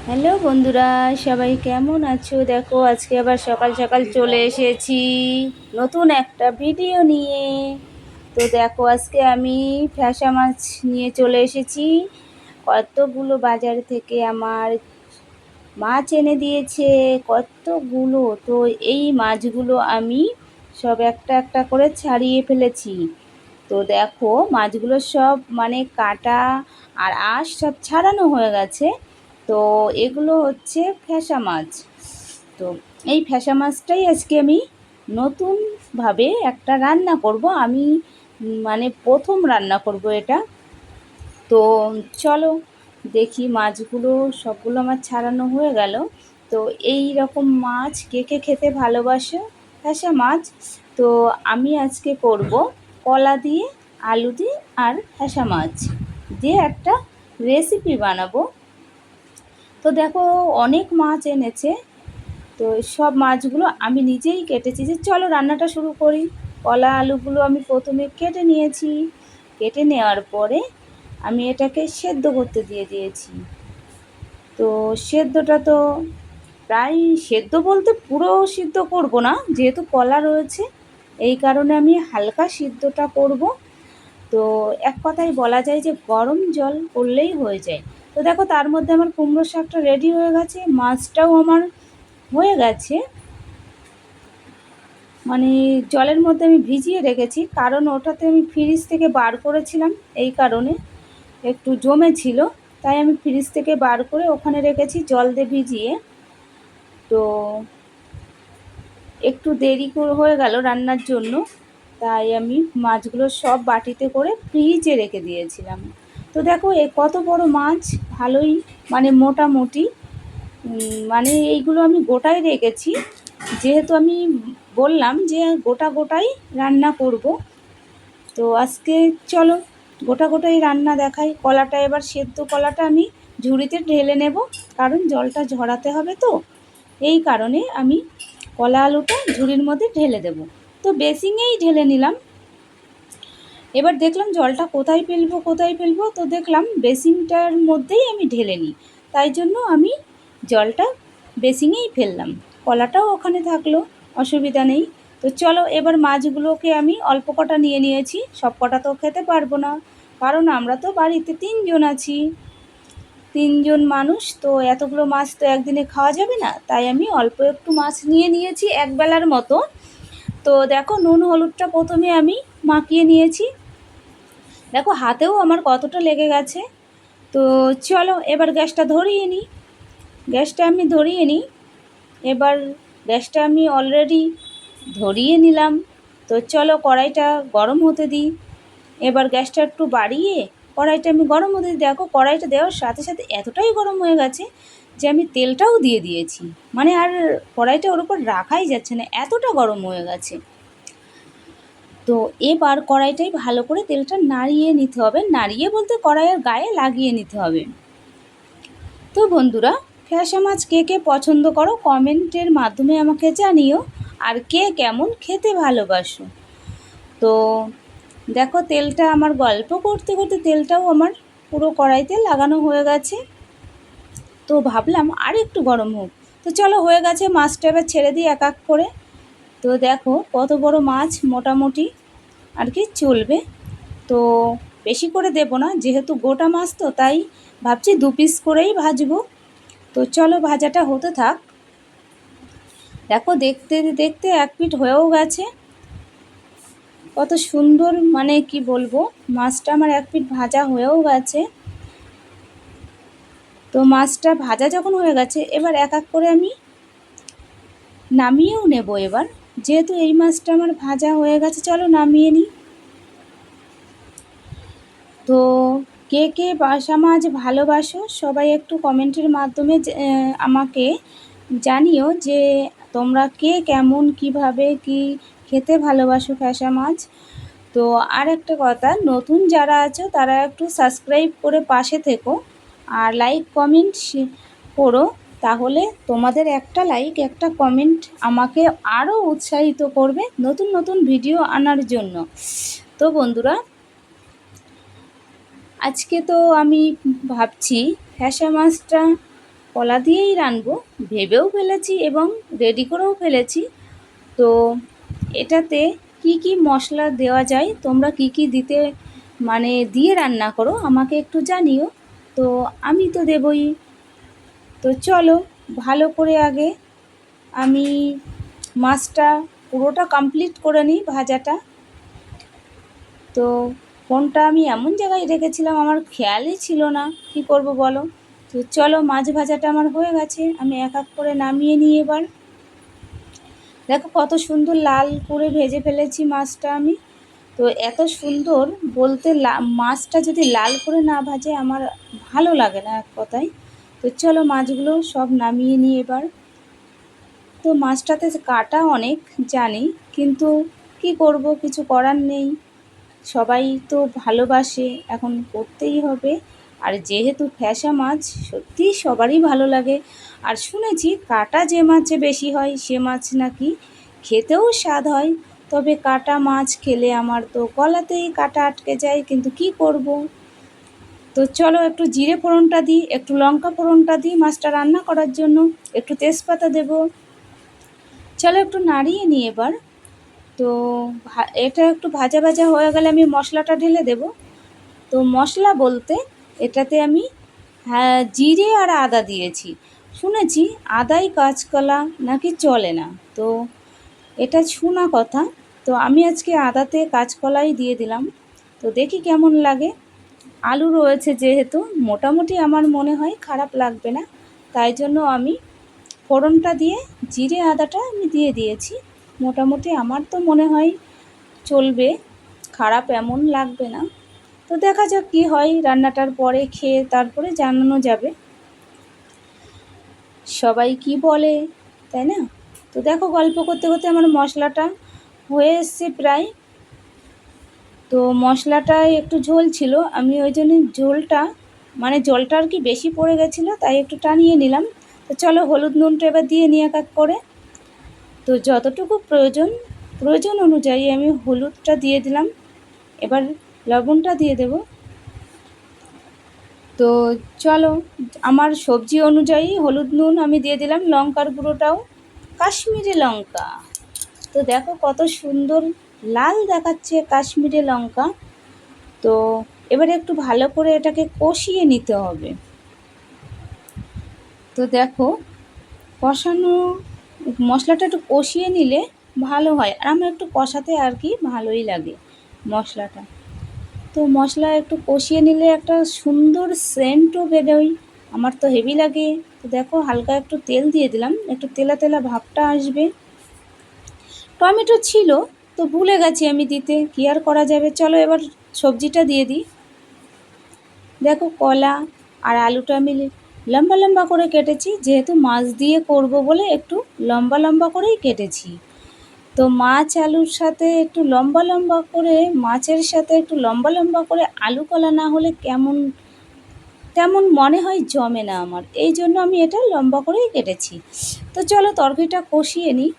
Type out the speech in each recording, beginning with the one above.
Hello বন্ধুরা, সবাই কেমন আছো? দেখো আজকে আবার সকাল সকাল চলে এসেছি নতুন একটা ভিডিও নিয়ে। তো দেখো আজকে আমি ফ্যাসা মাছ নিয়ে চলে এসেছি। কতগুলো বাজার থেকে আমার মাছ এনে দিয়েছে, কতগুলো। তো এই মাছগুলো আমি সব একটা একটা করে ছাড়িয়ে ফেলেছি। তো দেখো মাছগুলো সব মানে কাটা আর আঁশ সব ছাড়ানো হয়ে গেছে। তো এগুলো হচ্ছে ফ্যাসা মাছ। তো এই ফ্যাসা মাছটাই আজকে আমি নতুনভাবে একটা রান্না করব। আমি মানে প্রথম রান্না করব এটা। তো চলো দেখি মাছগুলো সবগুলো আমার ছাড়ানো হয়ে গেল। তো এই রকম মাছ কে কে খেতে ভালোবাসে, ফ্যাসা মাছ। তো আমি আজকে করব কলা দিয়ে, আলু দিয়ে আর ফ্যাসা মাছ দিয়ে একটা রেসিপি বানাবো। তো দেখো অনেক মাছ এনেছে। তো সব মাছগুলো আমি নিজেই কেটেছি। যে চলো রান্নাটা শুরু করি। কলা আলুগুলো আমি প্রথমে কেটে নিয়েছি। কেটে নেওয়ার পরে আমি এটাকে সেদ্ধ করতে দিয়ে দিয়েছি। তো সেদ্ধটা তো প্রায় সেদ্ধ বলতে পুরো সিদ্ধ করব না, যেহেতু কলা রয়েছে এই কারণে আমি হালকা সিদ্ধটা করব। তো এক কথায় বলা যায় যে গরম জল করলেই হয়ে যায়। তো দেখো তার মধ্যে আমার কুমড়ো শাকটা রেডি হয়ে গেছে, মাছটাও আমার হয়ে গেছে। মানে জলের মধ্যে আমি ভিজিয়ে রেখেছি, কারণ ওটাতে আমি ফ্রিজ থেকে বার করেছিলাম, এই কারণে একটু জমেছিল। তাই আমি ফ্রিজ থেকে বার করে ওখানে রেখেছি জল দিয়ে ভিজিয়ে। তো একটু দেরি হয়ে গেল রান্নার জন্য, তাই আমি মাছগুলো সব বাটিতে করে ফ্রিজে রেখে দিয়েছিলাম। তো দেখো এ কত বড় মাছ, ভালোই মানে মোটামুটি মানে এইগুলো আমি গোটাই রেখেছি, যেহেতু আমি বললাম যে গোটা গোটাই রান্না করব। তো আজকে চলো গোটা গোটাই রান্না দেখাই। কলাটা এবার সেদ্ধ কলাটা আমি ঝুড়িতে ঢেলে নেব, কারণ জলটা ঝরাতে হবে। তো এই কারণে আমি কলা আলুটা ঝুড়ির মধ্যে ঢেলে দেব। তো বেসিংয়েই ঢেলে নিলাম। এবার দেখলাম জলটা কোথায় ফেলবো, তো দেখলাম বেসিনটার মধ্যেই আমি ঢেলে নিই। তাই জন্য আমি জলটা বেসিংয়েই ফেললাম, কলাটাও ওখানে থাকলো, অসুবিধা নেই। তো চলো এবার মাছগুলোকে আমি অল্প কটা নিয়ে নিয়েছি, সব কটা তো খেতে পারবো না, কারণ আমরা তো বাড়িতে 3 জন আছি, 3 জন মানুষ। তো এতগুলো মাছ তো একদিনে খাওয়া যাবে না, তাই আমি অল্প একটু মাছ নিয়ে নিয়েছি একবেলার মতো। তো দেখো নুন হলুদটা প্রথমে আমি মাখিয়ে নিয়েছি। দেখো হাতেও আমার কতটা লেগে গেছে। তো চলো এবার গ্যাসটা ধরিয়ে নিই। গ্যাসটা আমি ধরিয়ে নিই। এবার গ্যাসটা আমি অলরেডি ধরিয়ে নিলাম। তো চলো কড়াইটা গরম হতে দিই। এবার গ্যাসটা একটু বাড়িয়ে কড়াইটা আমি গরম হতে দিই। দেখো কড়াইটা দেওয়ার সাথে সাথে এতটাই গরম হয়ে গেছে যে আমি তেলটাও দিয়ে দিয়েছি। মানে আর কড়াইটা ওর উপর রাখাই যাচ্ছে না, এতটা গরম হয়ে গেছে। তো এবার কড়াইটাই ভালো করে তেলটা নাড়িয়ে নিতে হবে, নাড়িয়ে বলতে কড়াইয়ের গায়ে লাগিয়ে নিতে হবে। তো বন্ধুরা, ফ্যাসা মাছ কে কে পছন্দ করো কমেন্টের মাধ্যমে আমাকে জানিও, আর কে কেমন খেতে ভালোবাসো। তো দেখো তেলটা আমার গল্প করতে করতে তেলটাও আমার পুরো কড়াইতে লাগানো হয়ে গেছে। তো ভাবলাম আর একটু গরম হোক। তো চলো হয়ে গেছে, মাছটা এবার ছেড়ে দিই এক এক করে। তো দেখো কত বড় মাছ, মোটামুটি আর কি চলবে। তো বেশি করে দেব না, যেহেতু গোটা মাছ তো তাই ভাবছি 2 পিস করেই ভাজবো। তো চলো ভাজাটা হতে থাক। দেখো দেখতে দেখতে এক পিঠ হয়েও গেছে, কত সুন্দর, মানে কি বলবো, মাছটা আমার এক পিঠ ভাজা হয়েও গেছে। তো মাছটা ভাজা যখন হয়ে গেছে এবার এক এক করে আমি নামিয়েও নেব। এবার যেহেতু এই মাছটা আমার ভাজা হয়ে গেছে, চলো নামিয়ে নিই। তো কে কে বাসা মাছ ভালোবাসো সবাই একটু কমেন্টের মাধ্যমে আমাকে জানিও যে তোমরা কে কেমন কিভাবে কি খেতে ভালোবাসো ফ্যাসা মাছ। তো আর একটা কথা, নতুন যারা আছো তারা একটু সাবস্ক্রাইব করে পাশে থেকো আর লাইক কমেন্ট করো। তাহলে তোমাদের একটা লাইক একটা কমেন্ট আমাকে আরও উৎসাহিত করবে নতুন নতুন ভিডিও আনার জন্য। তো বন্ধুরা, আজকে তো আমি ভাবছি ফ্যাসা মাছটা কলা দিয়েই রানবো ভেবেও ফেলেছি এবং রেডি করেও ফেলেছি। তো এটাতে কি কি মশলা দেওয়া যায়, তোমরা কি কি দিতে মানে দিয়ে রান্না করো আমাকে একটু জানিও। তো আমি তো দেবই। তো চলো ভালো করে আগে আমি মাছটা পুরোটা কমপ্লিট করে নিই ভাজাটা। তো ফোনটা আমি এমন জায়গায় রেখেছিলাম আমার খেয়ালই ছিল না, কি করব বলো। তো চলো মাছ ভাজাটা আমার হয়ে গেছে, আমি এক এক করে নামিয়ে নিই এবার। দেখো কত সুন্দর লাল করে ভেজে ফেলেছি মাছটা আমি। তো এত সুন্দর বলতে মাছটা যদি লাল করে না ভাজে আমার ভালো লাগে না এক কথায়। তো চলো মাছগুলো সব নামিয়ে নিই এবার। তো মাছটাতে কাটা অনেক জানি, কিন্তু কি করব, কিছু করার নেই। সবাই তো ভালোবাসে, এখন করতেই হবে। আর যেহেতু ফ্যাসা মাছ সত্যিই সবারই ভালো লাগে। আর শুনেছি কাটা যে মাছে বেশি হয় সে মাছ নাকি খেতেও স্বাদ হয়। তবে কাটা মাছ খেলে আমার তো গলাতেই কাটা আটকে যায়, কিন্তু কি করব। তো চলো একটু জিরে ফোড়নটা দিই, একটু লঙ্কা ফোড়নটা দিই মাছটা রান্না করার জন্য, একটু তেজপাতা দেব। চলো একটু নাড়িয়ে নিই এবার। তো এটা একটু ভাজা ভাজা হয়ে গেলে আমি মশলাটা ঢেলে দেব। তো মশলা বলতে এটাতে আমি জিরে আর আদা দিয়েছি। শুনেছি আদাই কাঁচকলা নাকি চলে না, তো এটা শোনা কথা। তো আমি আজকে আদাতে কাঁচকলাই দিয়ে দিলাম। তো দেখি কেমন লাগে। আলু রয়েছে যেহেতু মোটামুটি আমার মনে হয় খারাপ লাগবে না, তাই জন্য আমি ফোড়নটা দিয়ে জিরে আদাটা আমি দিয়ে দিয়েছি। মোটামুটি আমার তো মনে হয় চলবে, খারাপ এমন লাগবে না। তো দেখা যাক কী হয়, রান্নাটার পরে খেয়ে তারপরে জানানো যাবে সবাই কি বলে, তাই না। তো দেখো গল্প করতে করতে আমার মশলাটা হয়ে এসছে প্রায়। তো মশলাটায় একটু ঝোল ছিল, আমি ওই জন্য ঝোলটা মানে জলটা আর কি বেশি পড়ে গেছিলো, তাই একটু টানিয়ে নিলাম। তো চলো হলুদ নুনটা এবার দিয়ে নিই এক এক করে। তো যতটুকু প্রয়োজন অনুযায়ী আমি হলুদটা দিয়ে দিলাম। এবার লবণটা দিয়ে দেব। তো চলো আমার সবজি অনুযায়ী হলুদ নুন আমি দিয়ে দিলাম, লঙ্কার গুঁড়োটাও কাশ্মীরি লঙ্কা। তো দেখো কত সুন্দর লাল দেখাচ্ছে কাশ্মীরি লঙ্কা। তো এবারে একটু ভালো করে এটাকে কষিয়ে নিতে হবে। তো দেখো কষানো মশলাটা একটু কষিয়ে নিলে ভালো হয়, আর আমার একটু কষাতে আর কি ভালোই লাগে মশলাটা। তো মশলা একটু কষিয়ে নিলে একটা সুন্দর সেন্টও বেরোয়, আমার তো হেভি লাগে। তো দেখো হালকা একটু তেল দিয়ে দিলাম, একটু তেলা তেলা ভাবটা আসবে। টমেটো ছিল তো ভুলে গেছি আমি দিতে, কী আর করা যাবে। চলো এবার সবজিটা দিয়ে দিই। দেখো কলা আর আলুটা আমি লম্বা লম্বা করে কেটেছি, যেহেতু মাছ দিয়ে করব বলে একটু লম্বা লম্বা করেই কেটেছি। তো মাছ আলুর সাথে একটু লম্বা লম্বা করে, মাছের সাথে একটু লম্বা লম্বা করে আলু কলা না হলে কেমন তেমন মনে হয় জমে না আমার, এই জন্য আমি এটা লম্বা করেই কেটেছি। তো চলো তরকারিটা কষিয়ে নিই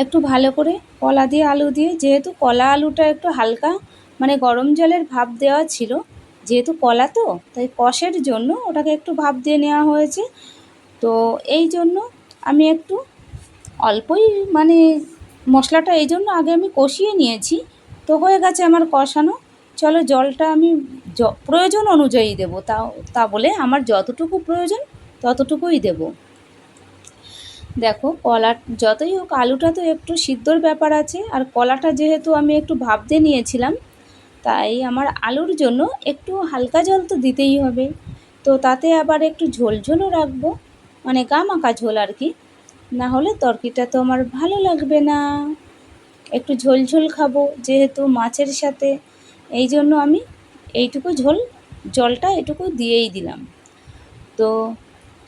একটু ভালো করে কলা দিয়ে আলু দিয়ে। যেহেতু কলা আলুটা একটু হালকা মানে গরম জলের ভাপ দেওয়া ছিল, যেহেতু কলা তো তাই কষের জন্য ওটাকে একটু ভাপ দিয়ে নেওয়া হয়েছে। তো এই জন্য আমি একটু অল্পই মানে মশলাটা এই জন্য আগে আমি কষিয়ে নিয়েছি। তো হয়ে গেছে আমার কষানো। চলো জলটা আমি প্রয়োজন অনুযায়ী দেবো, তা বলে আমার যতটুকু প্রয়োজন ততটুকুই দেব। দেখো কলা যতই হোক আলুটা তো একটু সিদ্ধর ব্যাপার আছে, আর কলাটা যেহেতু আমি একটু ভাপ দিয়ে নিয়েছিলাম তাই আমার আলুর জন্য একটু হালকা জল তো দিতেই হবে। তো তাতে আবার একটু ঝোল ঝোলও রাখবো, মানে গামাখা ঝোল আর কি, না হলে তরকারিটা তো আমার ভালো লাগবে না। একটু ঝোল ঝোল খাবো যেহেতু মাছের সাথে, এই জন্য আমি এইটুকু জলটা এটুকু দিয়েই দিলাম। তো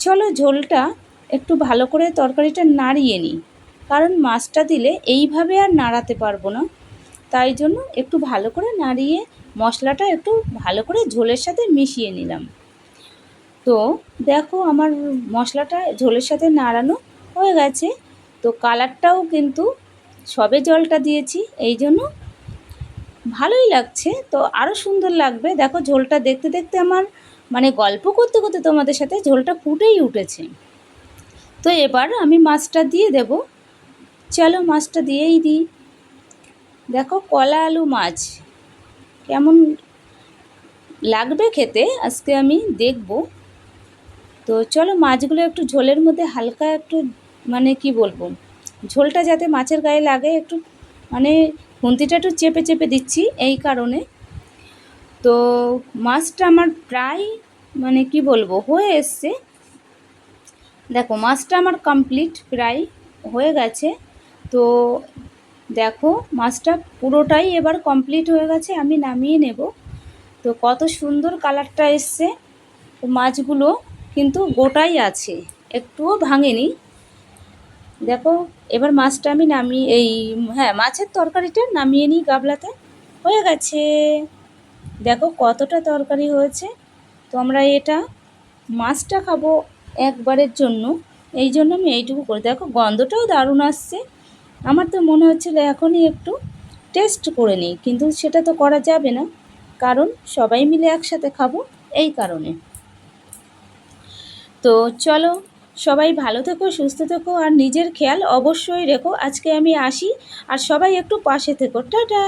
চলো ঝোলটা একটু ভালো করে তরকারিটা নাড়িয়ে নিই, কারণ মাছটা দিলে এইভাবে আর নাড়াতে পারবো না, তাই জন্য একটু ভালো করে নাড়িয়ে মশলাটা একটু ভালো করে ঝোলের সাথে মিশিয়ে নিলাম। তো দেখো আমার মশলাটা ঝোলের সাথে নাড়ানো হয়ে গেছে। তো কালারটাও কিন্তু সবে জলটা দিয়েছি এই জন্য ভালোই লাগছে, তো আরও সুন্দর লাগবে। দেখো ঝোলটা দেখতে দেখতে আমার মানে গল্প করতে করতে তোমাদের সাথে ঝোলটা ফুটেই উঠেছে। তো এবার আমি মাছটা দিয়ে দেব। চলো মাছটা দিয়েই দিই। দেখো কলা আলু মাছ কেমন লাগবে খেতে আজকে আমি দেখব। তো চলো মাছগুলো একটু ঝোলের মধ্যে হালকা একটু মানে কি বলবো, ঝোলটা যাতে মাছের গায়ে লাগে একটু, মানে খুন্তিটা একটু চেপে চেপে দিচ্ছি এই কারণে। তো মাছটা আমার প্রায় মানে কি বলবো হয়ে এসছে। দেখো মাছটা আমার কমপ্লিট প্রায় হয়ে গেছে। তো দেখো মাছটা পুরোটাই এবার কমপ্লিট হয়ে গেছে, আমি নামিয়ে নেব। তো কত সুন্দর কালারটা এসছে। তো মাছগুলো কিন্তু গোটাই আছে, একটুও ভাঙেনি। দেখো এবার মাছটা আমি নামিয়ে হ্যাঁ মাছের তরকারিটা নামিয়ে নিই গাবলাতে। হয়ে গেছে। দেখো কতটা তরকারি হয়েছে। তো আমরা এটা মাছটা খাবো একবারের জন্য, এই জন্য আমি এইটুকু করে, দেখো গন্ধটাও দারুণ আসছে। আমার তো মনে হচ্ছিল এখনই একটু টেস্ট করে নিই, কিন্তু সেটা তো করা যাবে না, কারণ সবাই মিলে একসাথে খাবো এই কারণে। তো চলো সবাই ভালো থেকো, সুস্থ থেকো, আর নিজের খেয়াল অবশ্যই রেখো। আজকে আমি আসি, আর সবাই একটু পাশে থেকো। টাটা।